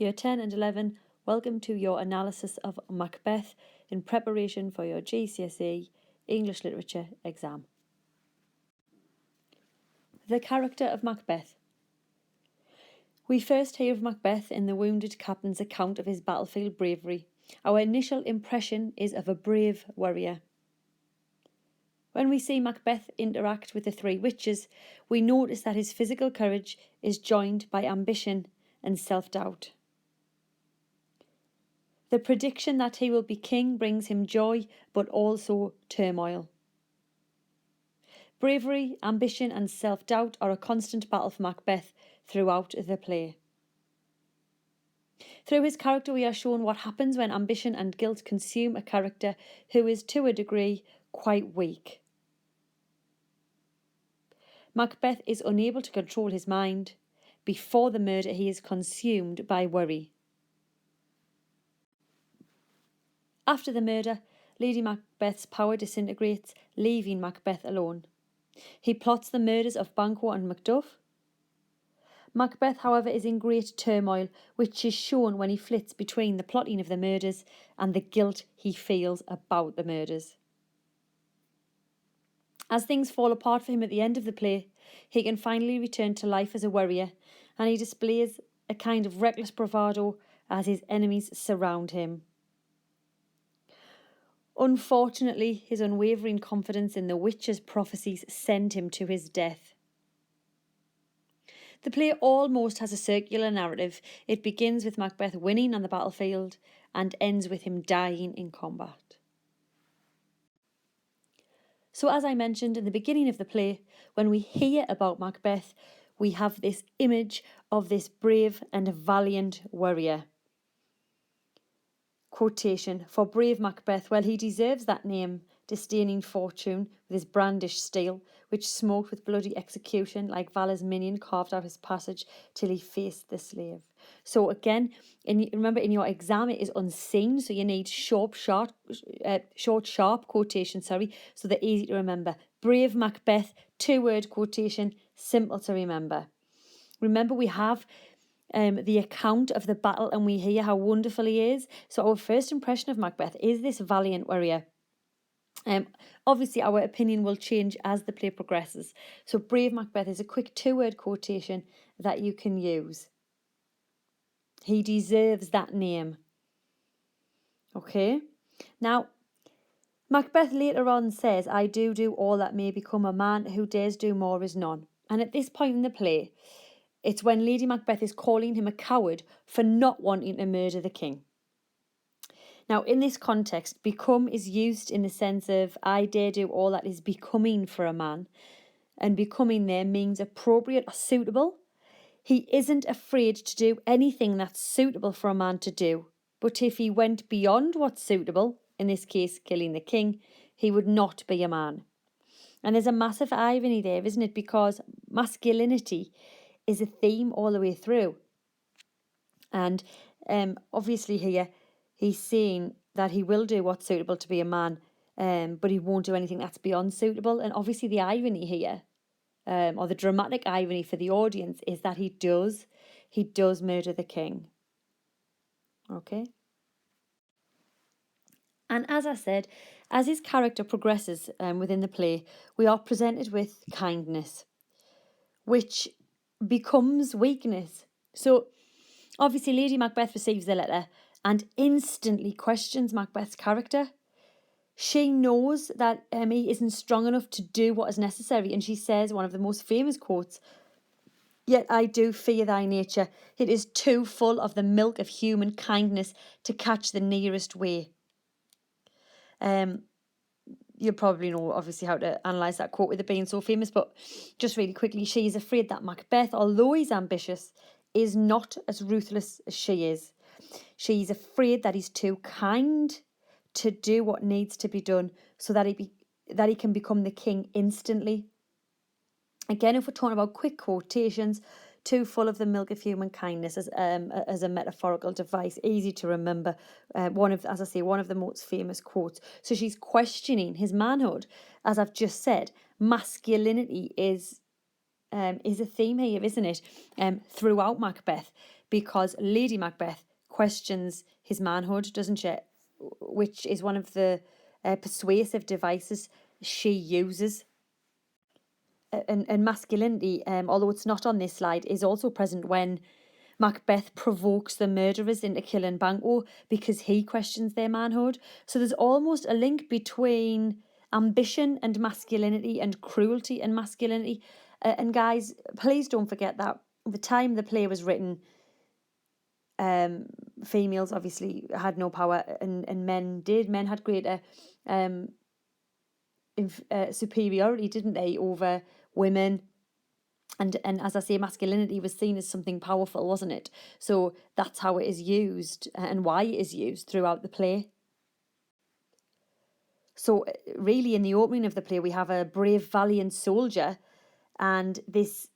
Year 10 and 11, welcome to your analysis of Macbeth in preparation for your GCSE English Literature exam. The character of Macbeth. We first hear of Macbeth in the wounded captain's account of his battlefield bravery. Our initial impression is of a brave warrior. When we see Macbeth interact with the three witches, we notice that his physical courage is joined by ambition and self-doubt. The prediction that he will be king brings him joy, but also turmoil. Bravery, ambition and self-doubt are a constant battle for Macbeth throughout the play. Through his character we are shown what happens when ambition and guilt consume a character who is, to a degree, quite weak. Macbeth is unable to control his mind. Before the murder he is consumed by worry. After the murder, Lady Macbeth's power disintegrates, leaving Macbeth alone. He plots the murders of Banquo and Macduff. Macbeth, however, is in great turmoil, which is shown when he flits between the plotting of the murders and the guilt he feels about the murders. As things fall apart for him at the end of the play, he can finally return to life as a warrior, and he displays a kind of reckless bravado as his enemies surround him. Unfortunately, his unwavering confidence in the witches' prophecies send him to his death. The play almost has a circular narrative. It begins with Macbeth winning on the battlefield and ends with him dying in combat. So as I mentioned in the beginning of the play, when we hear about Macbeth, we have this image of this brave and valiant warrior. Quotation, "For brave Macbeth, well he deserves that name, disdaining fortune with his brandished steel, which smoked with bloody execution, like Valor's minion carved out his passage till he faced the slave." So again, remember in your exam it is unseen, so you need short, sharp quotation, so they're easy to remember. Brave Macbeth, 2-word quotation, simple to remember. Remember we have the account of the battle and we hear how wonderful he is. So our first impression of Macbeth is this valiant warrior. Obviously our opinion will change as the play progresses. So brave Macbeth is a quick 2-word quotation that you can use. He deserves that name. Okay. Now, Macbeth later on says, "I do all that may become a man, who dares do more is none." And at this point in the play, it's when Lady Macbeth is calling him a coward for not wanting to murder the king. Now, in this context, become is used in the sense of I dare do all that is becoming for a man. And becoming there means appropriate or suitable. He isn't afraid to do anything that's suitable for a man to do. But if he went beyond what's suitable, in this case, killing the king, he would not be a man. And there's a massive irony there, isn't it? Because masculinity is a theme all the way through. And obviously here he's saying that he will do what's suitable to be a man, but he won't do anything that's beyond suitable. And obviously the irony here, or the dramatic irony for the audience, is that he does murder the king. Okay. And as I said, as his character progresses within the play, we are presented with kindness, which becomes weakness. So obviously Lady Macbeth receives the letter and instantly questions Macbeth's character. She knows that he isn't strong enough to do what is necessary, and she says one of the most famous quotes, "Yet I do fear thy nature. It is too full of the milk of human kindness to catch the nearest way." You'll probably know, obviously, how to analyse that quote with it being so famous, but just really quickly, she is afraid that Macbeth, although he's ambitious, is not as ruthless as she is. She's afraid that he's too kind to do what needs to be done so that he can become the king instantly. Again, if we're talking about quick quotations, too full of the milk of human kindness as a metaphorical device, easy to remember. One of the most famous quotes. So she's questioning his manhood. As I've just said, masculinity is is a theme here, isn't it? Throughout Macbeth, because Lady Macbeth questions his manhood, doesn't she? Which is one of the persuasive devices she uses. And masculinity, although it's not on this slide, is also present when Macbeth provokes the murderers into killing Banquo because he questions their manhood. So there's almost a link between ambition and masculinity and cruelty and masculinity. And guys, please don't forget that the time the play was written, females obviously had no power, and men did. Men had greater superiority, didn't they, over women. And as I say, masculinity was seen as something powerful, wasn't it? So that's how it is used and why it is used throughout the play. So really, in the opening of the play, we have a brave, valiant soldier and this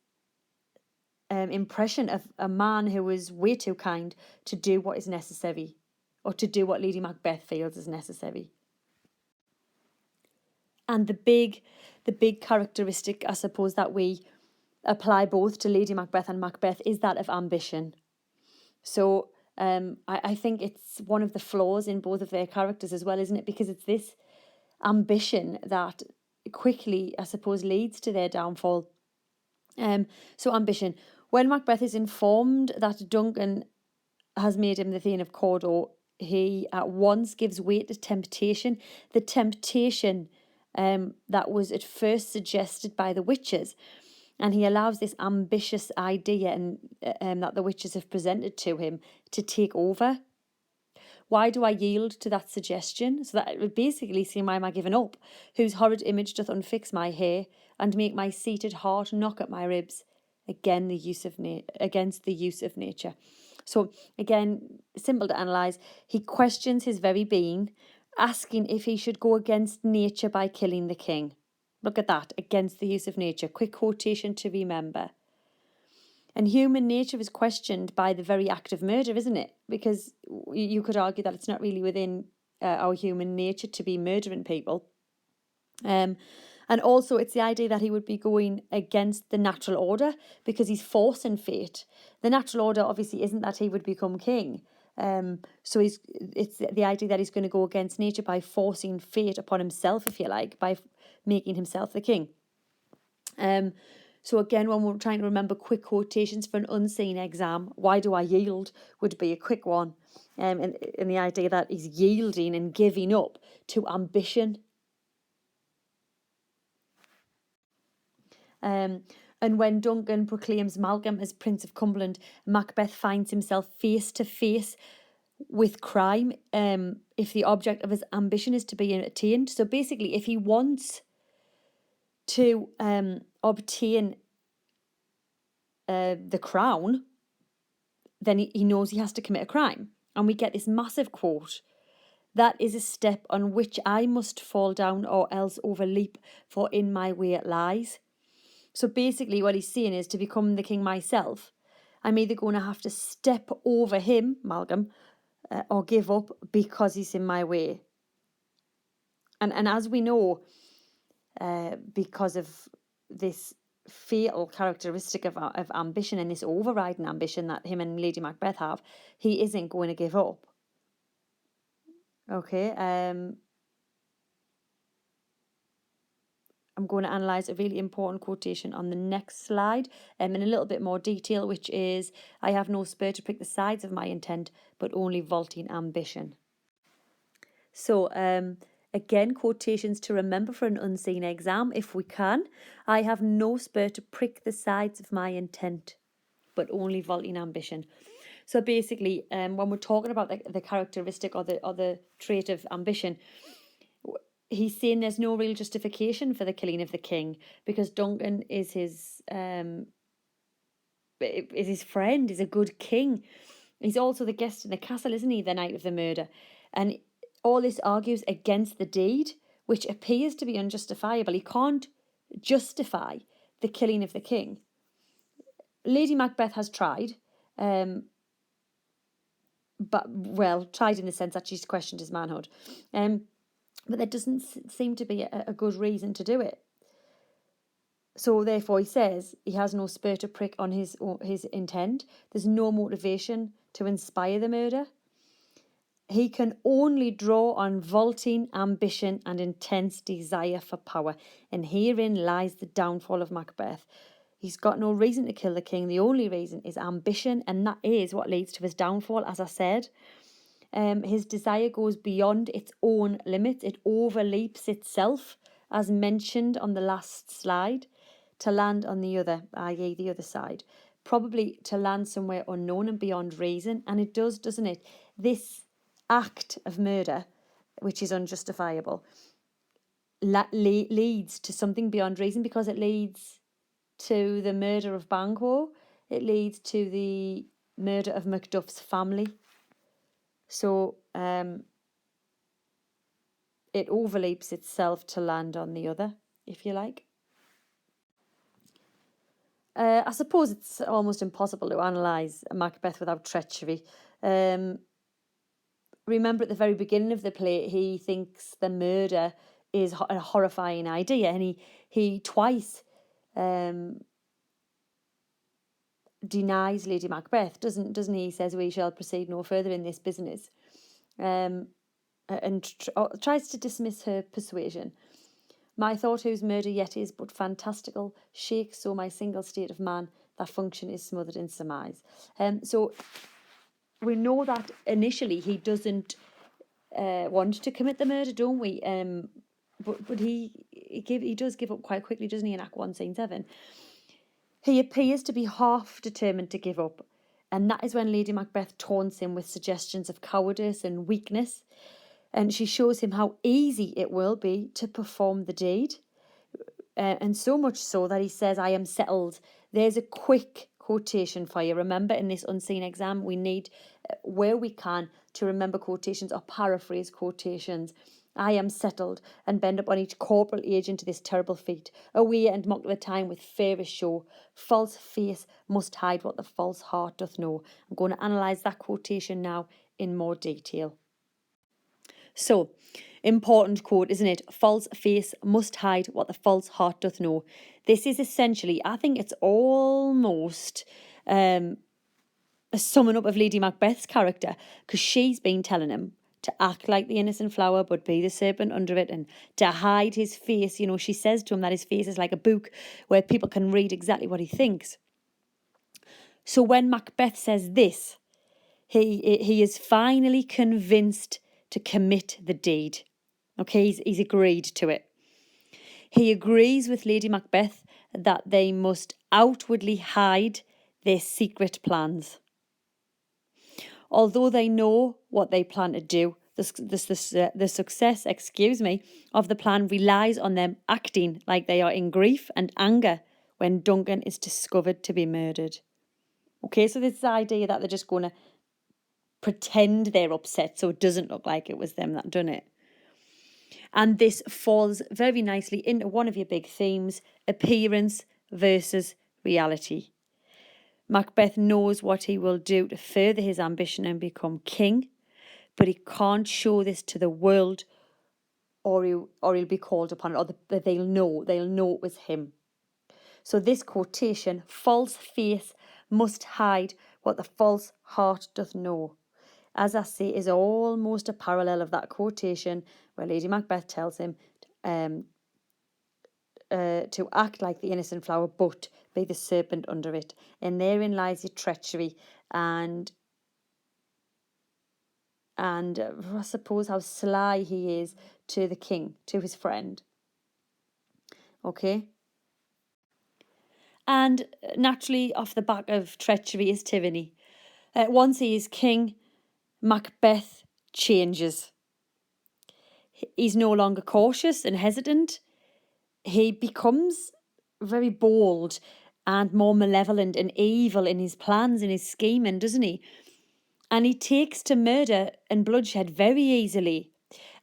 impression of a man who is way too kind to do what is necessary, or to do what Lady Macbeth feels is necessary. And the big characteristic, I suppose, that we apply both to Lady Macbeth and Macbeth is that of ambition. So I think it's one of the flaws in both of their characters as well, isn't it? Because it's this ambition that quickly, I suppose, leads to their downfall. So ambition. When Macbeth is informed that Duncan has made him the Thane of Cawdor, he at once gives way to temptation. The temptation that was at first suggested by the witches. And he allows this ambitious idea and that the witches have presented to him to take over. Why do I yield to that suggestion? So that it would basically seem, why am I giving up? Whose horrid image doth unfix my hair, and make my seated heart knock at my ribs, against the use of nature. So again, simple to analyse, he questions his very being, asking if he should go against nature by killing the king. Look at that, against the use of nature. Quick quotation to remember. And human nature is questioned by the very act of murder, isn't it? Because you could argue that it's not really within our human nature to be murdering people. And also it's the idea that he would be going against the natural order because he's forcing fate. The natural order obviously isn't that he would become king. So it's the idea that he's going to go against nature by forcing fate upon himself, if you like, by making himself the king. So again, when we're trying to remember quick quotations for an unseen exam, why do I yield would be a quick one. And the idea that he's yielding and giving up to ambition. And when Duncan proclaims Malcolm as Prince of Cumberland, Macbeth finds himself face to face with crime if the object of his ambition is to be attained. So basically, if he wants to obtain the crown, then he knows he has to commit a crime. And we get this massive quote, "That is a step on which I must fall down or else overleap, for in my way it lies." So basically what he's saying is, to become the king myself, I'm either going to have to step over him, Malcolm, or give up because he's in my way. And as we know, because of this fatal characteristic of ambition and this overriding ambition that him and Lady Macbeth have, he isn't going to give up. Okay, I'm going to analyse a really important quotation on the next slide in a little bit more detail, which is, "I have no spur to prick the sides of my intent, but only vaulting ambition." So again, quotations to remember for an unseen exam, if we can. "I have no spur to prick the sides of my intent, but only vaulting ambition." So basically, when we're talking about the characteristic or the trait of ambition, he's saying there's no real justification for the killing of the king because Duncan is his friend, is a good king. He's also the guest in the castle, isn't he, the night of the murder? And all this argues against the deed, which appears to be unjustifiable. He can't justify the killing of the king. Lady Macbeth has tried, tried in the sense that she's questioned his manhood. But there doesn't seem to be a good reason to do it. So therefore, he says he has no spur to prick on his intent. There's no motivation to inspire the murder. He can only draw on vaulting ambition and intense desire for power. And herein lies the downfall of Macbeth. He's got no reason to kill the king. The only reason is ambition, and that is what leads to his downfall, as I said. His desire goes beyond its own limits. It overleaps itself, as mentioned on the last slide, to land on the other, i.e. the other side. Probably to land somewhere unknown and beyond reason. And it does, doesn't it? This act of murder, which is unjustifiable, leads to something beyond reason, because it leads to the murder of Banquo. It leads to the murder of Macduff's family. So it overleaps itself to land on the other, if you like. I suppose it's almost impossible to analyse Macbeth without treachery. Remember, at the very beginning of the play, he thinks the murder is a horrifying idea, and he twice denies Lady Macbeth, doesn't he? He says, "We shall proceed no further in this business," and tries to dismiss her persuasion. "My thought whose murder yet is but fantastical shakes so my single state of man that function is smothered in surmise." So we know that initially he doesn't want to commit the murder, don't we? But he does give up quite quickly, doesn't he, in Act 1, Scene 7? He appears to be half determined to give up, and that is when Lady Macbeth taunts him with suggestions of cowardice and weakness, and she shows him how easy it will be to perform the deed, and so much so that he says, "I am settled." There's a quick quotation for you. Remember, in this unseen exam, we need, where we can, to remember quotations or paraphrase quotations. "I am settled, and bend upon each corporal age into this terrible feat. Away and mock the time with fairest show. False face must hide what the false heart doth know." I'm going to analyse that quotation now in more detail. So, important quote, isn't it? "False face must hide what the false heart doth know." This is essentially, I think it's almost a summing up of Lady Macbeth's character, because she's been telling him to act like the innocent flower but be the serpent under it, and to hide his face. You know, she says to him that his face is like a book where people can read exactly what he thinks. So when Macbeth says this, he is finally convinced to commit the deed. Okay, he's agreed to it. He agrees with Lady Macbeth that they must outwardly hide their secret plans. Although they know what they plan to do, the success, of the plan relies on them acting like they are in grief and anger when Duncan is discovered to be murdered. Okay, so this idea that they're just going to pretend they're upset so it doesn't look like it was them that done it. And this falls very nicely into one of your big themes, appearance versus reality. Macbeth knows what he will do to further his ambition and become king, but he can't show this to the world, or he'll be called upon it, or they'll know it was him. So this quotation, "False face must hide what the false heart doth know," as I say, is almost a parallel of that quotation where Lady Macbeth tells him to act like the innocent flower but be the serpent under it. And therein lies your treachery and I suppose how sly he is to the king, to his friend. Okay? And naturally, off the back of treachery is tyranny. Once he is king, Macbeth changes. He's no longer cautious and hesitant. He becomes very bold and more malevolent and evil in his plans and his scheming, doesn't he? And he takes to murder and bloodshed very easily.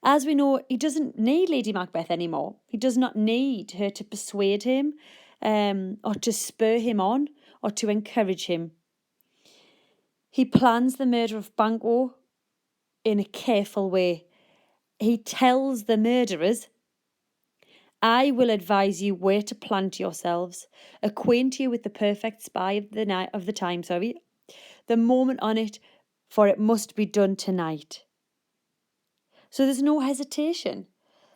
As we know, he doesn't need Lady Macbeth anymore. He does not need her to persuade him or to spur him on or to encourage him. He plans the murder of Banquo in a careful way. He tells the murderers, I will advise you where to plant yourselves, acquaint you with the perfect spy of the time, the moment on it, for it must be done tonight. So there's no hesitation.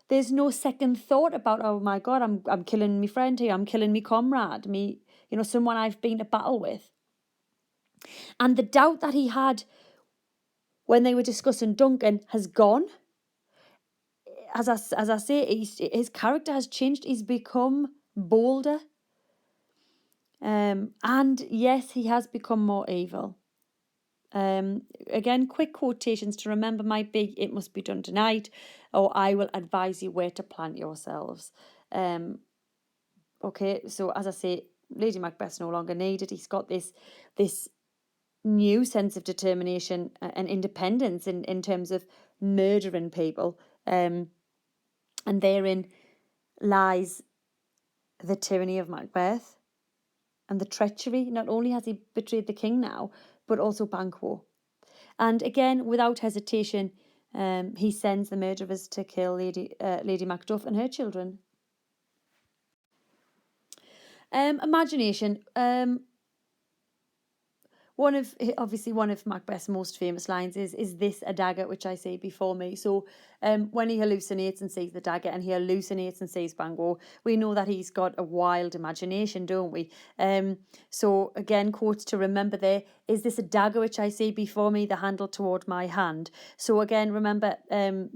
There's no second thought about, oh my God, I'm killing my friend here, I'm killing my comrade, someone I've been to battle with. And the doubt that he had when they were discussing Duncan has gone. As I say, his character has changed. He's become bolder. And yes, he has become more evil. Again, quick quotations to remember might be, it must be done tonight, or I will advise you where to plant yourselves. Okay, so as I say, Lady Macbeth's no longer needed. He's got this new sense of determination and independence in terms of murdering people. And therein lies the tyranny of Macbeth and the treachery. Not only has he betrayed the king now, but also Banquo. And again, without hesitation, he sends the murderers to kill Lady Macduff and her children. Imagination. One of Macbeth's most famous lines is this a dagger which I see before me. So when he hallucinates and sees the dagger, and he hallucinates and sees Banquo, we know that he's got a wild imagination, don't we? So again, quotes to remember there, is this a dagger which I see before me, the handle toward my hand? So again, remember,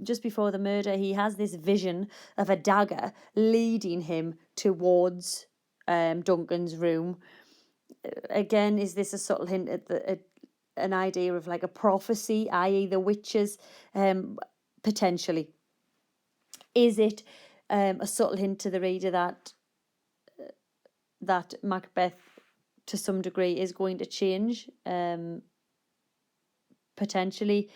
just before the murder, he has this vision of a dagger leading him towards Duncan's room. Again, is this a subtle hint at an idea of like a prophecy, i.e. the witches, potentially? Is it a subtle hint to the reader that Macbeth, to some degree, is going to change, potentially?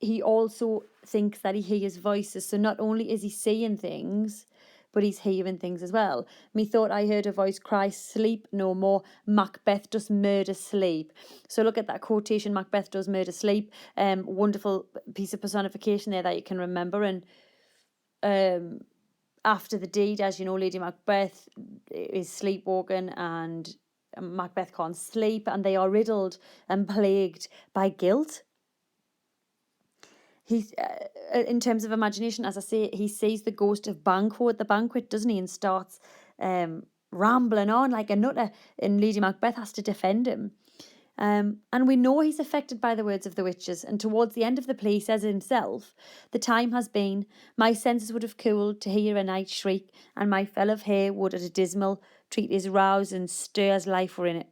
He also thinks that he hears voices, so not only is he seeing things, but he's hearing things as well. Methought I heard a voice cry, sleep no more, Macbeth does murder sleep. So look at that quotation, Macbeth does murder sleep. Wonderful piece of personification there that you can remember. And after the deed, as you know, Lady Macbeth is sleepwalking and Macbeth can't sleep, and they are riddled and plagued by guilt. He's in terms of imagination, as I say, he sees the ghost of Banquo at the banquet, doesn't he, and starts rambling on like a nutter, and Lady Macbeth has to defend him. And we know he's affected by the words of the witches, and towards the end of the play he says himself, the time has been, my senses would have cooled to hear a night shriek, and my fell of hair would at a dismal treat is roused and stir as life were in it.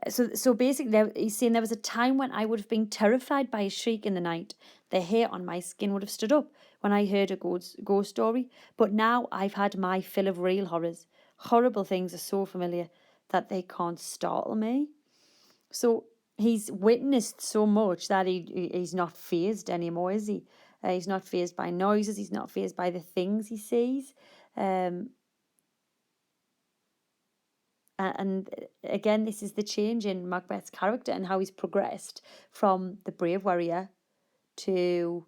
So basically, he's saying there was a time when I would have been terrified by a shriek in the night. The hair on my skin would have stood up when I heard a ghost story. But now I've had my fill of real horrors. Horrible things are so familiar that they can't startle me. So he's witnessed so much that he's not fazed anymore, is he? He's not fazed by noises. He's not fazed by the things he sees. And again, this is the change in Macbeth's character and how he's progressed from the brave warrior to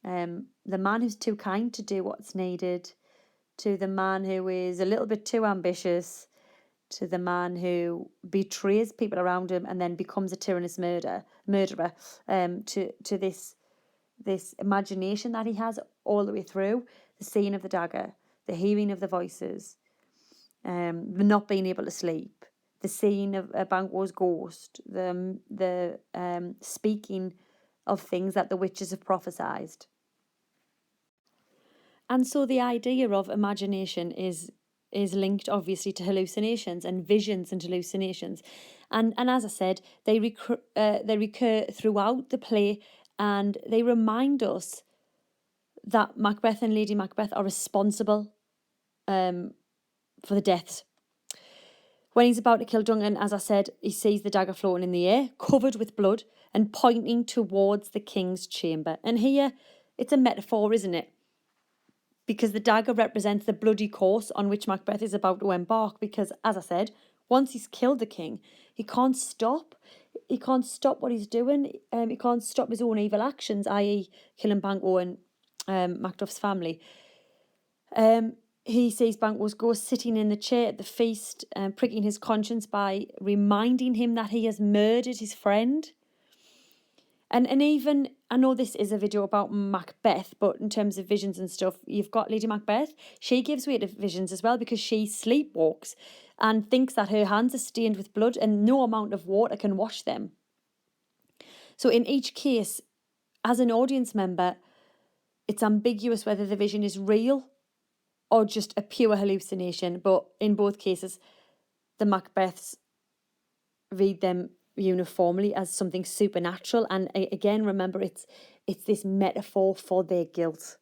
the man who's too kind to do what's needed, to the man who is a little bit too ambitious, to the man who betrays people around him and then becomes a tyrannous murderer, to this imagination that he has all the way through, the seeing of the dagger, the hearing of the voices, the not being able to sleep, the seeing of Banquo's ghost, the speaking of things that the witches have prophesied. And so the idea of imagination is linked obviously to hallucinations and visions and hallucinations. And as I said, they recur throughout the play, and they remind us that Macbeth and Lady Macbeth are responsible for the deaths. When he's about to kill Duncan, as I said, he sees the dagger floating in the air, covered with blood, and pointing towards the king's chamber. And here, it's a metaphor, isn't it? Because the dagger represents the bloody course on which Macbeth is about to embark. Because, as I said, once he's killed the king, he can't stop. He can't stop what he's doing. He can't stop his own evil actions, i.e. killing Banquo and Macduff's family. He sees Banquo's ghost sitting in the chair at the feast, pricking his conscience by reminding him that he has murdered his friend. And even, I know this is a video about Macbeth, but in terms of visions and stuff, you've got Lady Macbeth. She gives way to visions as well because she sleepwalks and thinks that her hands are stained with blood and no amount of water can wash them. So in each case, as an audience member, it's ambiguous whether the vision is real or just a pure hallucination. But in both cases, the Macbeths read them uniformly as something supernatural. And again, remember, it's this metaphor for their guilt.